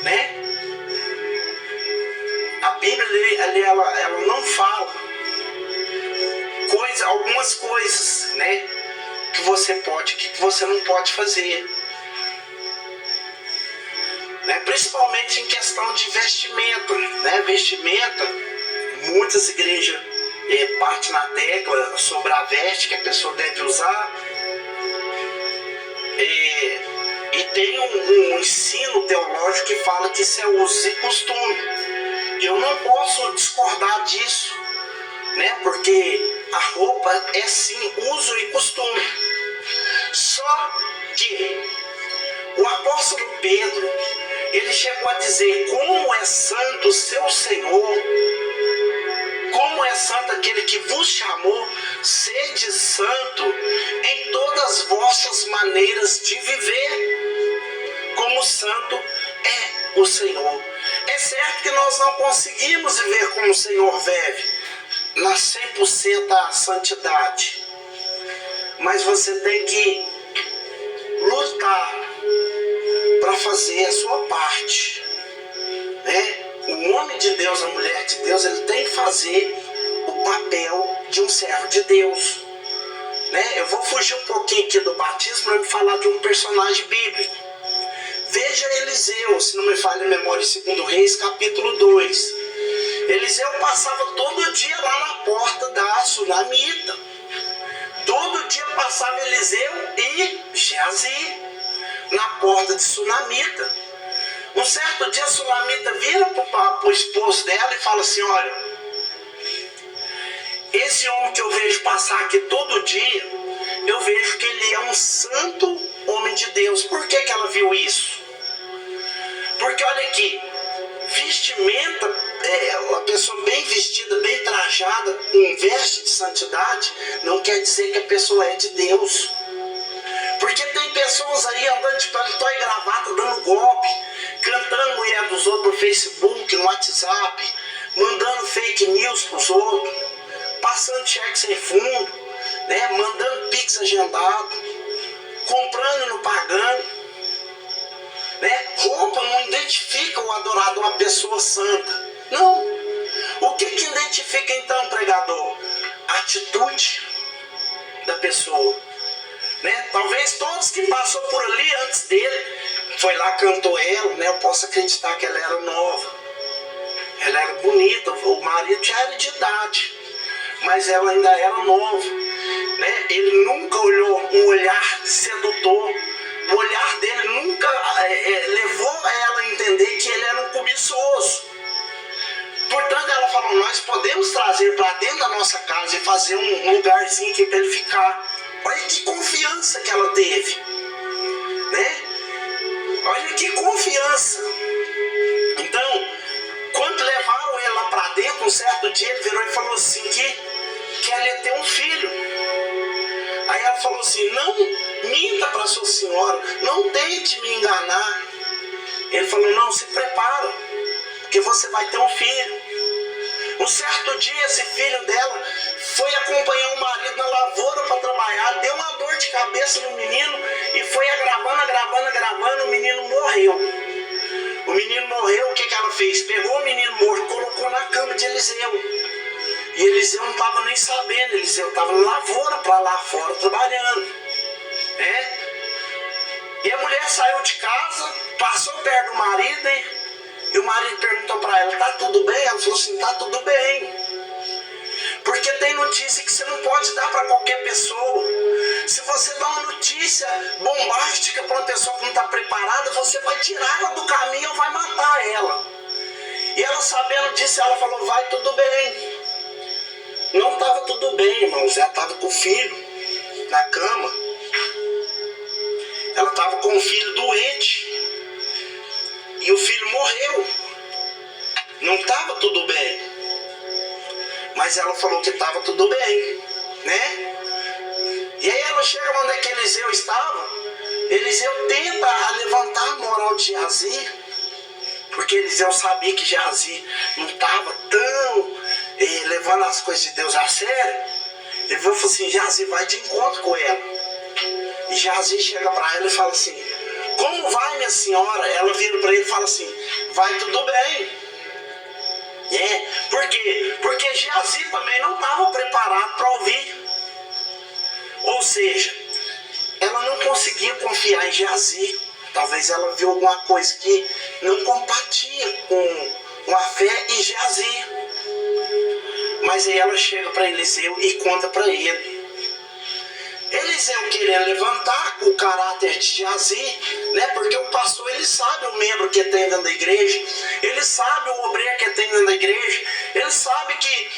né? A Bíblia ela não fala algumas coisas, né? Que você pode, que você não pode fazer, né? Principalmente em questão de vestimenta, né? Vestimenta, muitas igrejas batem na tecla sobre a veste que a pessoa deve usar. E tem um ensino teológico que fala que isso é uso e costume. Eu não posso discordar disso, né? Porque a roupa é sim uso e costume. Só que o apóstolo Pedro, ele chegou a dizer: como é santo o seu Senhor, como é santo aquele que vos chamou, sede santo em todas as vossas maneiras de viver, como santo é o Senhor. É certo que nós não conseguimos viver como o Senhor vive, na 100% da santidade, mas você tem que lutar para fazer a sua parte, né? O homem de Deus, a mulher de Deus, ele tem que fazer o papel de um servo de Deus, né? Eu vou fugir um pouquinho aqui do batismo para me falar de um personagem bíblico. Veja Eliseu, se não me falha a memória, em 2 Reis, capítulo 2. Eliseu passava todo dia lá na porta da Sunamita. Todo dia passava Eliseu e Geazi na porta de Sunamita. Um certo dia a Sunamita vira para o esposo dela e fala assim: olha, esse homem que eu vejo passar aqui todo dia, eu vejo que ele é um santo homem de Deus. Por que ela viu isso? Porque olha aqui, vestimenta, uma pessoa bem vestida, bem trajada, com veste de santidade, não quer dizer que a pessoa é de Deus. Porque tem pessoas aí andando de paletó e gravata, dando golpe, cantando mulher dos outros no Facebook, no WhatsApp, mandando fake news pros outros, passando cheque sem fundo, né? Mandando pix agendado, comprando e não pagando, né? Roupa não identifica o adorador, uma pessoa santa. Não. O que identifica então, pregador? A atitude da pessoa, né? Talvez todos que passou por ali antes dele, foi lá, cantou ela, né? Eu posso acreditar que ela era nova, ela era bonita, o marido já era de idade, mas ela ainda era nova, né? Ele nunca olhou um olhar sedutor. O olhar dele nunca levou ela a entender que ele era um cobiçoso. Portanto, ela falou: nós podemos trazer para dentro da nossa casa e fazer um lugarzinho aqui para ele ficar. Olha que confiança que ela teve, né? Olha que confiança. Então, quando levaram ele lá para dentro, um certo dia ele virou e falou assim que ela ia ter um filho. Aí ela falou assim: não minta para sua senhora, não tente me enganar. Ele falou: não, se prepara, porque você vai ter um filho. Um certo dia esse filho dela foi acompanhar o marido na lavoura para trabalhar, deu uma dor de cabeça no menino e foi agravando, o menino morreu. O menino morreu, o que ela fez? Pegou o menino morto, colocou na cama de Eliseu. E Eliseu não estava nem sabendo, Eliseu estava na lavoura para lá fora trabalhando, né? E a mulher saiu de casa, passou perto do marido e o marido perguntou para ela, tá tudo bem? Ela falou assim, tá tudo bem. Porque tem notícia que você não pode dar para qualquer pessoa. Se você dá uma notícia bombástica para uma pessoa que não está preparada, você vai tirar ela do caminho ou vai matar ela. E ela, sabendo disso, ela falou, vai tudo bem. Não estava tudo bem, irmãos. Ela estava com o filho na cama. Ela estava com um filho doente. E o filho morreu. Não estava tudo bem. Mas ela falou que estava tudo bem, né? E aí ela chega onde é que Eliseu estava. Eliseu tenta levantar a moral de Geazi, porque Eliseu sabia que Geazi não estava tão levando as coisas de Deus a sério. Ele falou assim, Geazi, vai de encontro com ela. E Geazi chega para ela e fala assim, como vai, minha senhora? Ela vira para ele e fala assim, vai tudo bem. Por quê? Porque Geazi também não estava preparado para ouvir. Ou seja, ela não conseguia confiar em Geazi. Talvez ela viu alguma coisa que não compatia com a fé em Geazi. Mas aí ela chega para Eliseu e conta para ele. Eliseu querendo levantar o caráter de Geazi, né? Porque o pastor, ele sabe o membro que tem dentro da igreja, ele sabe o obreiro que tem dentro da igreja, ele sabe que,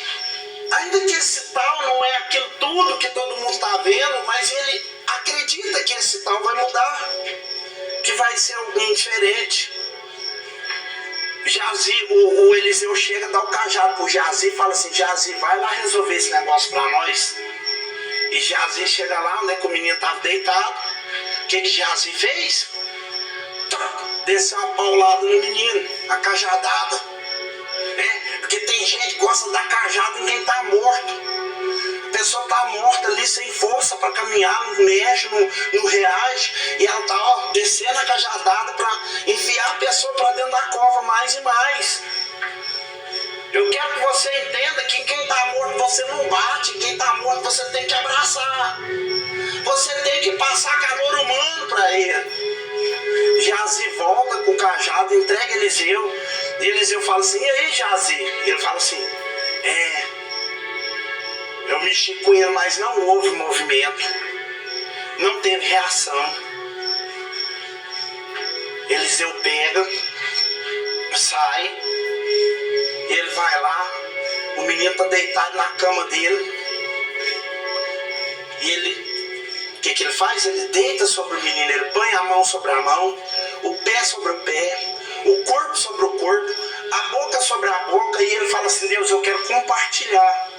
ainda que esse tal não é aquilo tudo que todo mundo está vendo, mas ele acredita que esse tal vai mudar, que vai ser alguém diferente. Geazi, o Eliseu chega, dá o cajado pro Geazi e fala assim, Geazi, vai lá resolver esse negócio para nós. E Geazi chega lá, né, que o menino estava deitado. O que Geazi fez? Desceu uma paulada no menino, a cajadada. Porque tem gente que gosta da cajada em quem está morto. A pessoa está morta ali, sem força para caminhar, não mexe, não reage. E ela está descendo a cajadada para enfiar a pessoa para dentro da cova mais e mais. Eu quero que você entenda que quem está morto você não bate, quem está morto você tem que abraçar. Você tem que passar calor humano para ele. Geazi volta com o cajado, entrega Eliseu. E Eliseu fala assim, e aí Geazi? Ele fala assim, eu mexi com ele, mas não houve movimento. Não teve reação. Eliseu pega, sai. Ele vai lá, o menino está deitado na cama dele. E ele, o que ele faz? Ele deita sobre o menino, ele põe a mão sobre a mão, o pé sobre o pé, o corpo sobre o corpo, a boca sobre a boca. E ele fala assim, Deus, eu quero compartilhar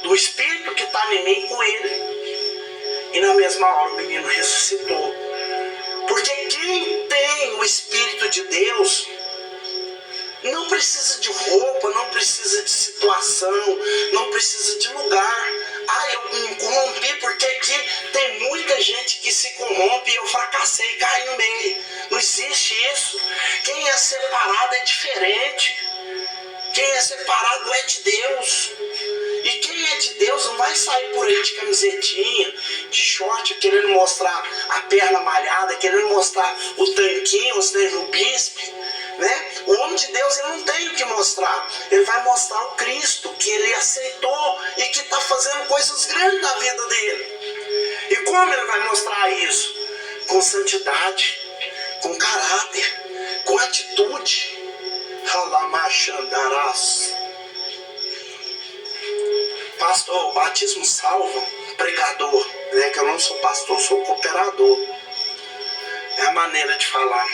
do Espírito que está em mim com ele. E na mesma hora o menino ressuscitou. Porque quem tem o Espírito de Deus não precisa de roupa, não precisa de situação, não precisa de lugar. Eu me corrompi porque aqui tem muita gente que se corrompe e eu fracassei e caí no meio. Não existe isso. Quem é separado é diferente. Quem é separado é de Deus. E quem é de Deus não vai sair por aí de camisetinha, de short, querendo mostrar a perna malhada, querendo mostrar o tanquinho, ou seja, o bispe, né? O homem de Deus, ele não tem o que mostrar. Ele vai mostrar o Cristo, que ele aceitou e que está fazendo coisas grandes na vida dele. E como ele vai mostrar isso? Com santidade, com caráter, com atitude. Halamachandarás. Pastor, o batismo salva, pregador, né? Que eu não sou pastor, sou cooperador. É a maneira de falar.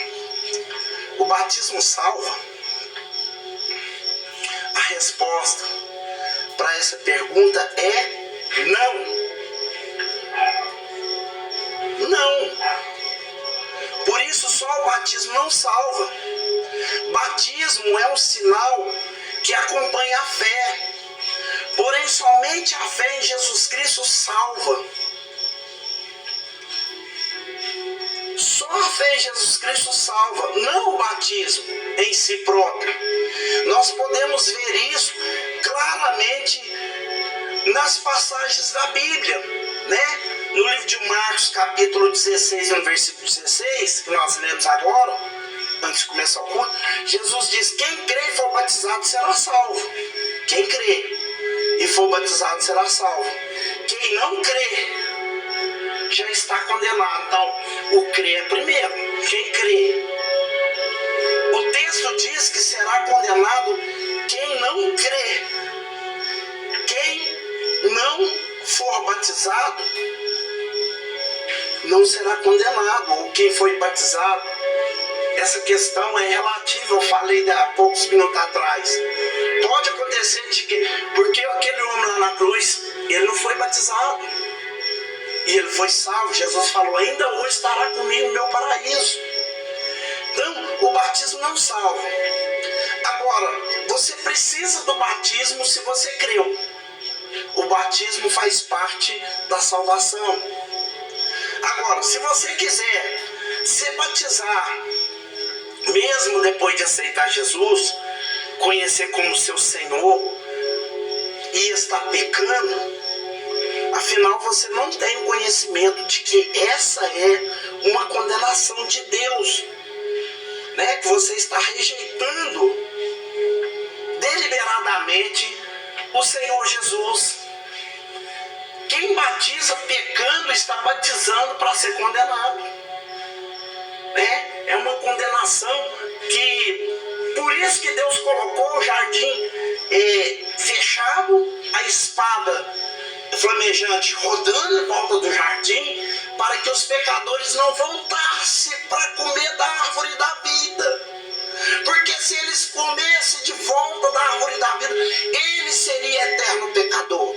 O batismo salva? A resposta para essa pergunta é não. Não. Por isso só o batismo não salva. Batismo é um sinal que acompanha a fé. Porém, somente a fé em Jesus Cristo salva. Só a fé em Jesus Cristo salva, não o batismo em si próprio. Nós podemos ver isso claramente nas passagens da Bíblia, né? No livro de Marcos, capítulo 16, no versículo 16, que nós lemos agora, antes de começar o culto, Jesus diz: quem crê e for batizado será salvo. Quem crê e for batizado será salvo. Quem não crê já está condenado. Então, o crer é primeiro. Quem crê. O texto diz que será condenado quem não crê. Quem não for batizado não será condenado. Ou quem foi batizado. Essa questão é relativa, eu falei há poucos minutos atrás. Pode acontecer de que, porque aquele homem lá na cruz, ele não foi batizado. E ele foi salvo. Jesus falou: ainda hoje estará comigo no meu paraíso. Então, o batismo não salva. Agora, você precisa do batismo se você creu. O batismo faz parte da salvação. Agora, se você quiser se batizar, mesmo depois de aceitar Jesus, conhecer como seu Senhor e estar pecando, afinal você não tem o conhecimento de que essa é uma condenação de Deus, né? Que você está rejeitando deliberadamente o Senhor Jesus. Quem batiza pecando está batizando para ser condenado, né? É uma condenação que, por isso que Deus colocou o jardim fechado, a espada flamejante rodando em volta do jardim, para que os pecadores não voltassem para comer da árvore da vida. Porque se eles comessem de volta da árvore da vida, ele seria eterno pecador.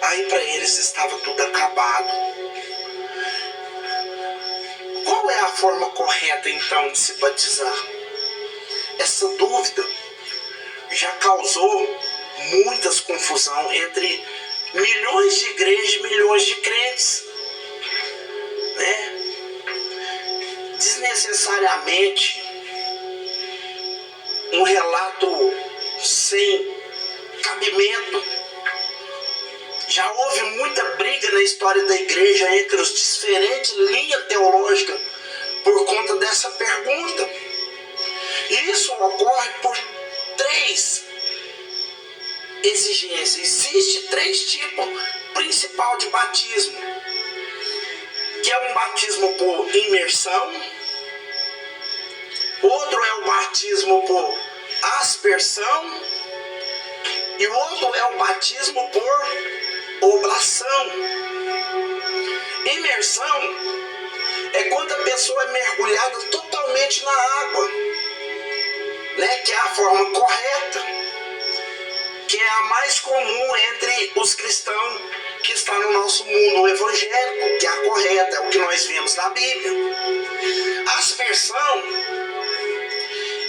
Aí para eles estava tudo acabado. Qual é a forma correta então de se batizar? Essa dúvida já causou muitas confusão entre milhões de igrejas e milhões de crentes, né? Desnecessariamente um relato sem cabimento. Já houve muita briga na história da igreja entre as diferentes linhas teológicas por conta dessa pergunta. E isso ocorre por três exigências. Existem três tipos principais de batismo, que é um batismo por imersão, outro é o batismo por aspersão e o outro é o batismo por oblação. Imersão é quando a pessoa é mergulhada totalmente na água, né? Que é a forma correta, que é a mais comum entre os cristãos que está no nosso mundo evangélico, que é a correta, é o que nós vemos na Bíblia. Aspersão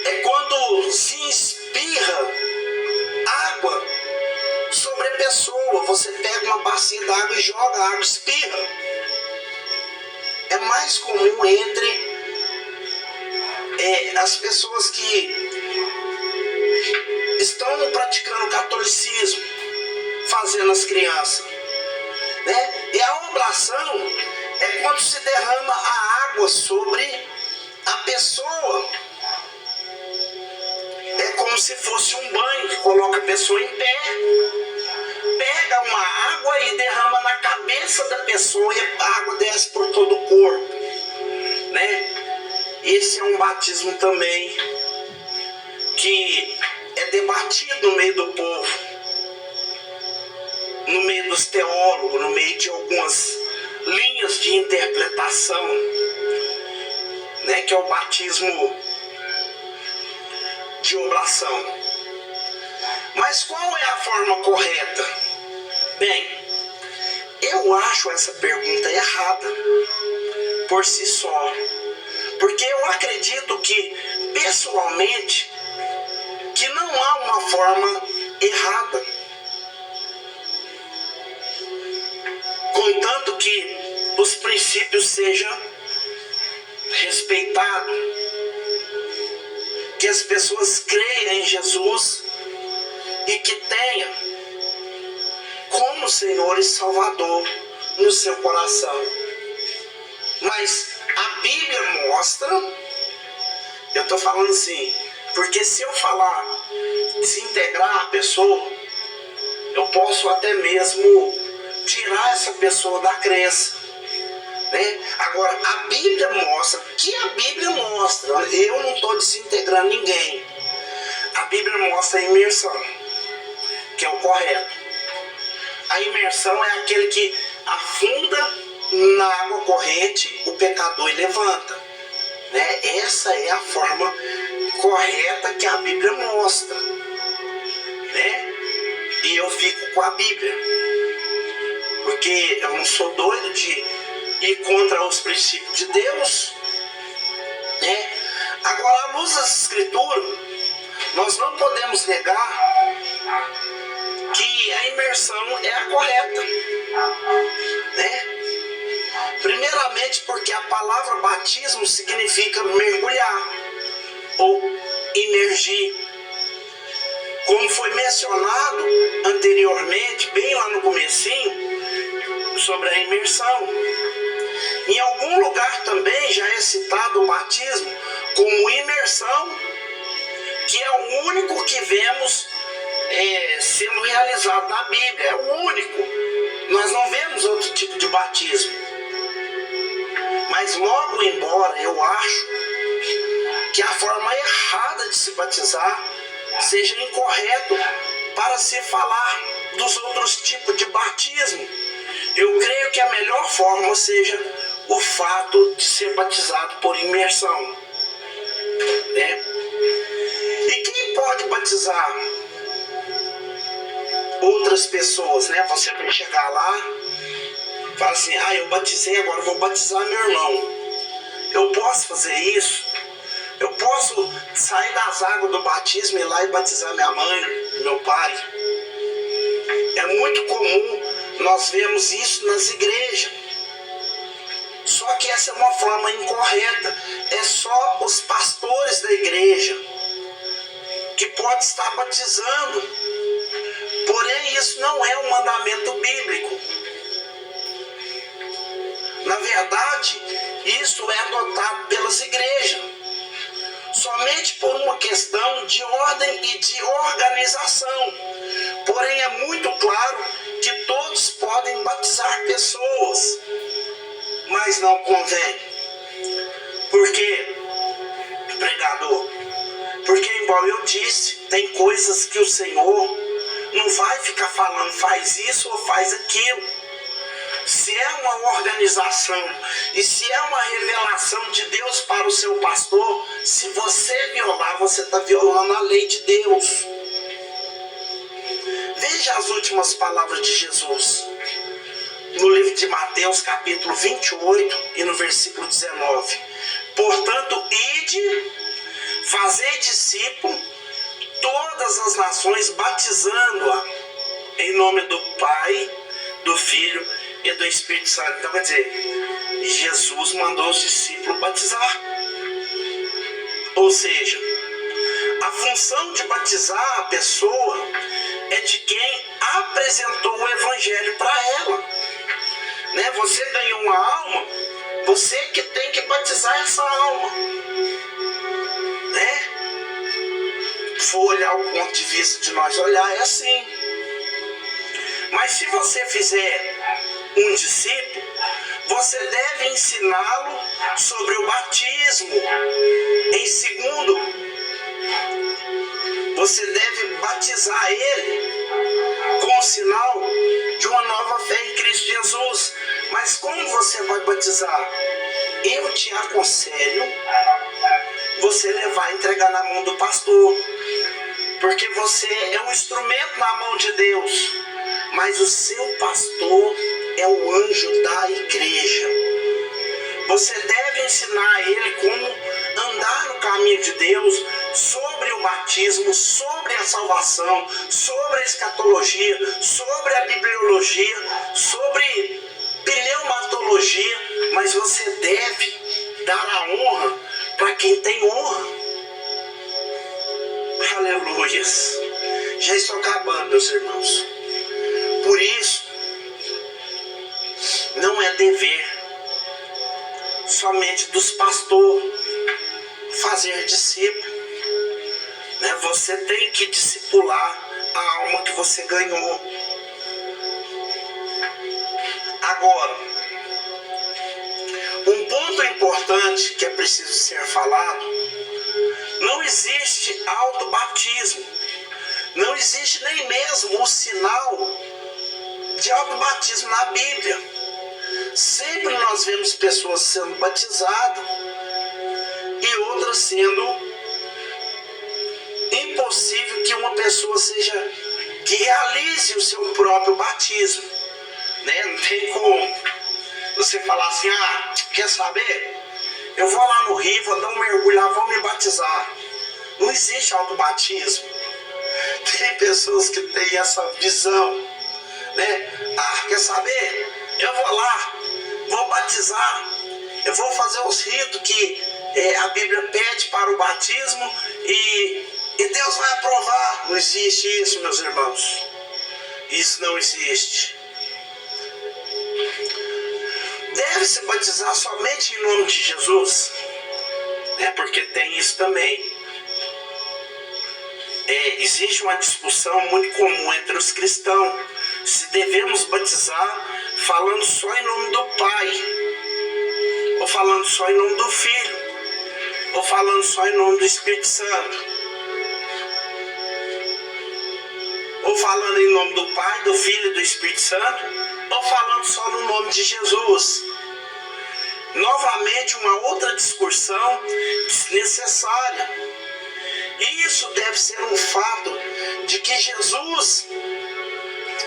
é quando se espirra água sobre a pessoa. Você pega uma bacia d'água e joga a água, espirra. É mais comum entre as pessoas que estão praticando o catolicismo, fazendo as crianças, né? E a oblação é quando se derrama a água sobre a pessoa. É como se fosse um banho que coloca a pessoa em pé, pega uma água e derrama na cabeça da pessoa e a água desce por todo o corpo, né? Esse é um batismo também que é debatido no meio do povo, no meio dos teólogos, no meio de algumas linhas de interpretação, né? Que é o batismo de oblação. Mas qual é a forma correta? Bem, eu acho essa pergunta errada por si só, porque eu acredito que, pessoalmente, que não há uma forma errada, contanto que os princípios sejam respeitados, que as pessoas creiam em Jesus e que tenham como Senhor e Salvador no seu coração. Mas a Bíblia mostra Eu estou falando assim, porque se eu falar desintegrar a pessoa, eu posso até mesmo tirar essa pessoa da crença, né? Agora, a Bíblia mostra, eu não estou desintegrando ninguém. A Bíblia mostra a imersão, que é o correto. A imersão é aquele que afunda na água corrente o pecador e levanta, né? Essa é a forma correta que a Bíblia mostra, né? E eu fico com a Bíblia, porque eu não sou doido de ir contra os princípios de Deus, né? Agora, à luz das Escrituras, nós não podemos negar que a imersão é a correta, né? Primeiramente porque a palavra batismo significa mergulhar ou imergir. Como foi mencionado anteriormente, bem lá no comecinho, sobre a imersão. Em algum lugar também já é citado o batismo como imersão, que é o único que vemos sendo realizado na Bíblia. É o único. Nós não vemos outro tipo de batismo. Mas logo embora eu acho que a forma errada de se batizar seja incorreto para se falar dos outros tipos de batismo. Eu creio que a melhor forma seja o fato de ser batizado por imersão, né? E quem pode batizar outras pessoas, né? Você vai chegar lá, fala assim, eu batizei, agora vou batizar meu irmão. Eu posso fazer isso? Eu posso sair das águas do batismo e ir lá e batizar minha mãe, meu pai? É muito comum nós vemos isso nas igrejas. Só que essa é uma forma incorreta. É só os pastores da igreja que podem estar batizando. Porém, isso não é um mandamento bíblico. Na verdade, isso é adotado pelas igrejas, somente por uma questão de ordem e de organização. Porém, é muito claro que todos podem batizar pessoas, mas não convém. Por quê, pregador? Porque, igual eu disse, tem coisas que o Senhor não vai ficar falando, faz isso ou faz aquilo. Se é uma organização e se é uma revelação de Deus para o seu pastor, se você violar, você está violando a lei de Deus. Veja as últimas palavras de Jesus no livro de Mateus, capítulo 28 e no versículo 19. Portanto, ide, fazei discípulo todas as nações, batizando-a em nome do Pai, do Filho e do Espírito Santo. Então, quer dizer, Jesus mandou os discípulos batizar. Ou seja, a função de batizar a pessoa é de quem apresentou o Evangelho para ela, né? Você ganhou uma alma, você que tem que batizar essa alma, né? For olhar o ponto de vista de nós olhar, é assim. Mas se você fizer um discípulo, você deve ensiná-lo sobre o batismo. Em segundo, você deve batizar ele com o sinal de uma nova fé em Cristo Jesus. Mas como você vai batizar? Eu te aconselho você levar e entregar na mão do pastor, porque você é um instrumento na mão de Deus, mas o seu pastor é o anjo da igreja. Você deve ensinar a ele como andar no caminho de Deus, sobre o batismo, sobre a salvação, sobre a escatologia, sobre a bibliologia, sobre pneumatologia, mas você deve dar a honra para quem tem honra. Aleluias. Já estou acabando, meus irmãos. Por isso, não é dever somente dos pastores fazer discípulo. Né? Você tem que discipular a alma que você ganhou. Agora, um ponto importante que é preciso ser falado: não existe autobatismo. Não existe nem mesmo o sinal de autobatismo na Bíblia. Sempre nós vemos pessoas sendo batizadas e outras sendo impossível que uma pessoa que realize o seu próprio batismo. Né? Não tem como você falar assim: quer saber? Eu vou lá no rio, vou dar um mergulho lá, vou me batizar. Não existe autobatismo. Tem pessoas que têm essa visão, né? Quer saber? Eu vou lá, vou batizar, eu vou fazer os ritos que a Bíblia pede para o batismo e Deus vai aprovar. Não existe isso, meus irmãos. Isso não existe. Deve-se batizar somente em nome de Jesus, né? Porque tem isso também. Existe uma discussão muito comum entre os cristãos se devemos batizar falando só em nome do Pai, ou falando só em nome do Filho, ou falando só em nome do Espírito Santo, ou falando em nome do Pai, do Filho e do Espírito Santo, ou falando só no nome de Jesus. Novamente, uma outra discussão desnecessária. E isso deve ser um fato de que Jesus,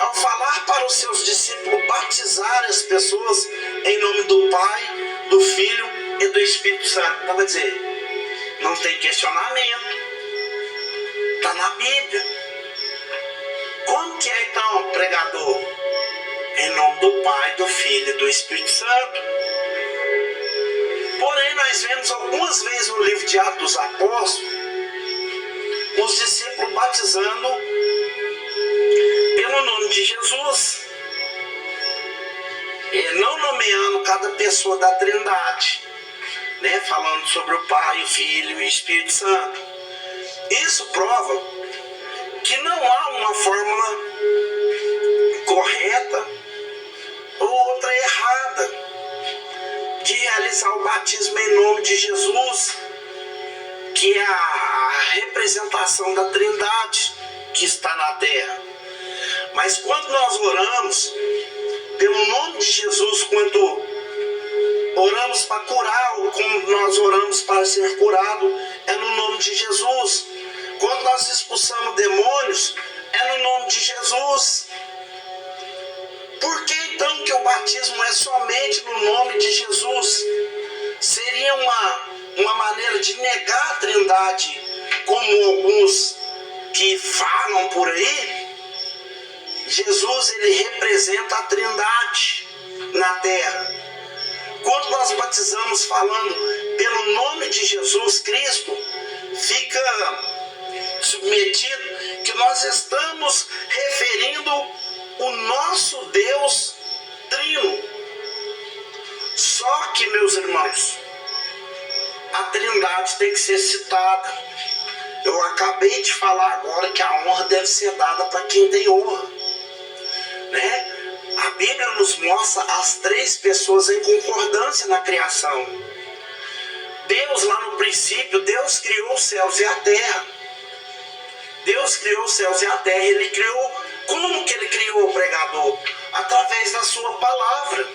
ao falar para os seus discípulos batizar as pessoas em nome do Pai, do Filho e do Espírito Santo, então, quer dizer, não tem questionamento, está na Bíblia. Como que é então, pregador? Em nome do Pai, do Filho e do Espírito Santo. Porém, nós vemos algumas vezes no livro de Atos dos Apóstolos os discípulos batizando pelo nome de Jesus, não nomeando cada pessoa da Trindade, né? Falando sobre o Pai, o Filho e o Espírito Santo. Isso prova que não há uma fórmula correta ou outra errada de realizar o batismo em nome de Jesus, que é a representação da Trindade que está na terra. Mas quando nós oramos pelo nome de Jesus, quando oramos para curar, ou quando nós oramos para ser curado, é no nome de Jesus. Quando nós expulsamos demônios, é no nome de Jesus. Por que então que o batismo é somente no nome de Jesus? Seria uma maneira de negar a Trindade, como alguns que falam por aí. Jesus, ele representa a Trindade na terra. Quando nós batizamos falando pelo nome de Jesus Cristo, fica submetido que nós estamos referindo o nosso Deus Trino. Só que, meus irmãos, a Trindade tem que ser citada. Eu acabei de falar agora que a honra deve ser dada para quem tem honra, né? A Bíblia nos mostra as três pessoas em concordância na criação. Deus, lá no princípio, Deus criou os céus e a terra. Deus criou os céus e a terra. Ele criou, como que ele criou, o pregador? Através da sua palavra.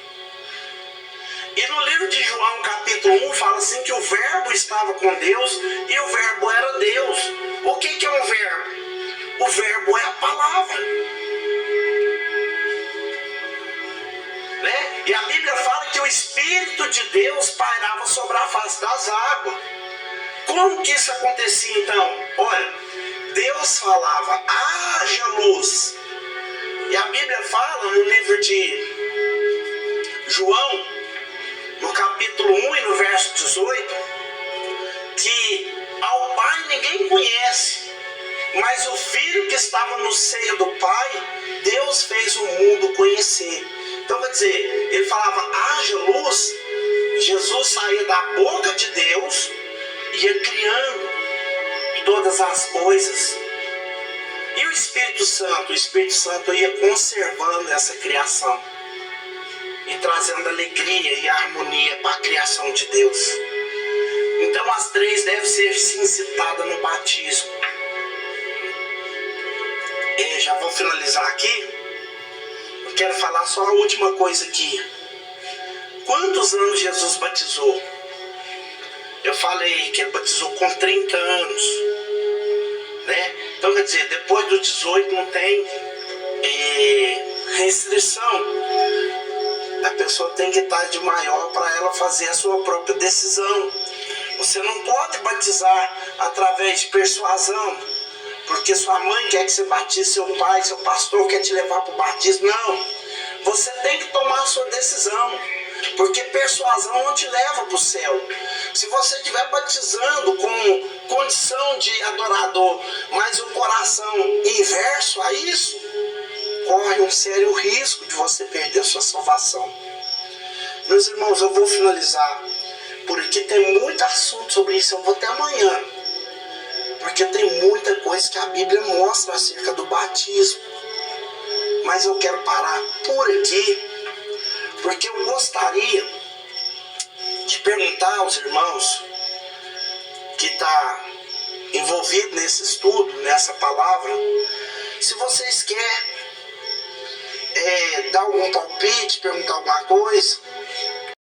E no livro de João, capítulo 1, fala assim que o verbo estava com Deus e o verbo era Deus. O que é um verbo? O verbo é a palavra. Né? E a Bíblia fala que o Espírito de Deus pairava sobre a face das águas. Como que isso acontecia então? Olha, Deus falava, haja luz. E a Bíblia fala no livro de João, no capítulo 1 e no verso 18, que ao Pai ninguém conhece, mas o Filho que estava no seio do Pai, Deus fez o mundo conhecer. Então, quer dizer, ele falava, haja luz, Jesus saía da boca de Deus ia criando todas as coisas. E o Espírito Santo ia conservando essa criação e trazendo alegria e harmonia para a criação de Deus. Então as três devem ser sim citadas no batismo. Já vou finalizar aqui. Eu quero falar só a última coisa aqui. Quantos anos Jesus batizou? Eu falei que ele batizou com 30 anos, né? Então quer dizer, depois dos 18 não tem restrição. A pessoa tem que estar de maior para ela fazer a sua própria decisão. Você não pode batizar através de persuasão, porque sua mãe quer que você batize, seu pai, seu pastor quer te levar para o batismo. Não, você tem que tomar a sua decisão, porque persuasão não te leva para o céu. Se você estiver batizando com condição de adorador, mas o coração inverso a isso, corre um sério risco de você perder a sua salvação. Meus irmãos, eu vou finalizar por aqui. Tem muito assunto sobre isso, eu vou até amanhã, porque tem muita coisa que a Bíblia mostra acerca do batismo. Mas eu quero parar por aqui, porque eu gostaria de perguntar aos irmãos que estão envolvidos nesse estudo, nessa palavra, se vocês querem dar algum palpite, perguntar alguma coisa.